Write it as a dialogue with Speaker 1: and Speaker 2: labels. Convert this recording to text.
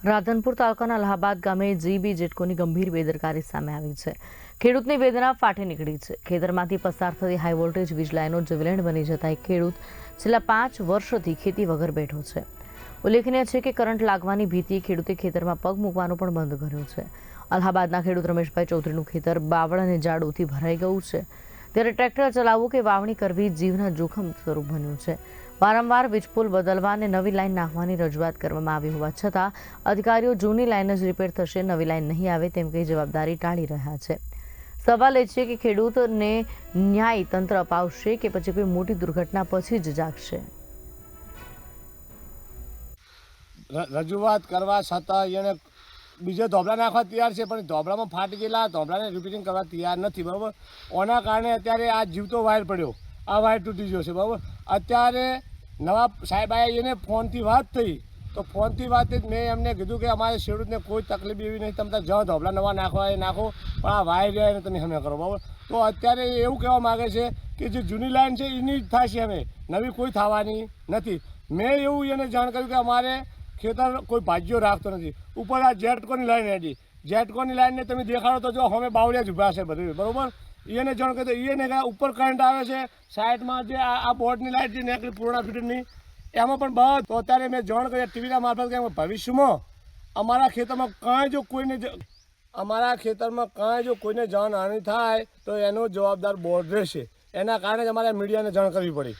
Speaker 1: રાધનપુર તાલુકાના અલ્હાબાદ ગામે જીબી જેટકોની ગંભીર બેદરકારી સામે આવી છે। ખેડૂતની વેદના ફાટી નીકળી છે। ખેતરમાંથી પસાર થતી હાઈ વોલ્ટેજ વીજ લાઈનો જીવલેણ બની જતા એક ખેડૂત છેલ્લા 5 વર્ષોથી ખેતી વગર બેઠો છે। ઉલ્લેખનીય છે કે કરંટ લાગવાની ભીતિ ખેડૂતે ખેતરમાં પગ મૂકવાનું પણ બંધ કર્યું છે। અલ્હાબાદના ખેડૂત રમેશભાઈ ચૌધરીનું ખેતર બાવળ અને ઝાડોથી ભરાઈ ગયું છે, ત્યારે ટ્રેક્ટર ચલાવવું કે વાવણી કરવી જીવના જોખમ સ્વરૂપ બન્યું છે। વારંવાર વીજપોલ બદલવા અને નવી લાઈન નાખવાની રજૂઆત કરવામાં આવી હોવા છતાં અધિકારીઓ જૂની લાઈન જ રિપેર થશે, નવી લાઈન નહીં આવે તેમ કહી જવાબદારી ટાળી રહ્યા છે। સવાલ એ છે કે ખેડૂતને ન્યાય તંત્ર અપાવશે કે પછી કોઈ મોટી દુર્ઘટના પછી જ જાગશે।
Speaker 2: રજૂઆત કરવા છતાં એને બીજે ધોબળા નાખવા તૈયાર છે, પણ ધોબળામાં ફાટી ગયેલા ધોબળાને રિપેરિંગ કરવા તૈયાર નથી, બરાબર। ઓના કારણે અત્યારે આ જીવતો વાયર પડ્યો, આ વાયર તૂટી ગયો છે, બરાબર। અત્યારે નવા સાહેબ આવ્યા, એને ફોનથી વાત થઈ, તો ફોનથી વાત થઈ મેં એમને કીધું કે અમારે ખેડૂતને કોઈ તકલીફ એવી નહીં, તમે જ્યાં ધોબળા નવા નાખવા એ નાખો, પણ આ વાયર રહ્યા એને તમે અમે કરો, બરાબર। તો અત્યારે એવું કહેવા માગે છે કે જે જૂની લાઈન છે એની જ થશે, અમે નવી કોઈ થવાની નથી। મેં એવું એને જાણ કર્યું કે અમારે ખેતર કોઈ ભાજ્યો રાખતો નથી। ઉપર આ જેટકોની લાઈન હેડી, જેટકોની લાઈનને તમે દેખાડો તો જો અમે બાવળિયા જ ઊભા છે બધું, બરાબર। એને જાણ કરી એને ઉપર કરંટ આવે છે, સાઈડમાં જે આ બોર્ડની લાઈટ જે નીકળી પૂર્ણા ફીટરની એમાં પણ બહાર। તો અત્યારે મેં જાણ કરી ટીવીના મારફત કે ભવિષ્યમાં અમારા ખેતરમાં કાંઈ જો કોઈને જાનહાનિ થાય તો એનો જવાબદાર બોર્ડ રહેશે। એના કારણે જ અમારે મીડિયાને જાણ કરવી પડી।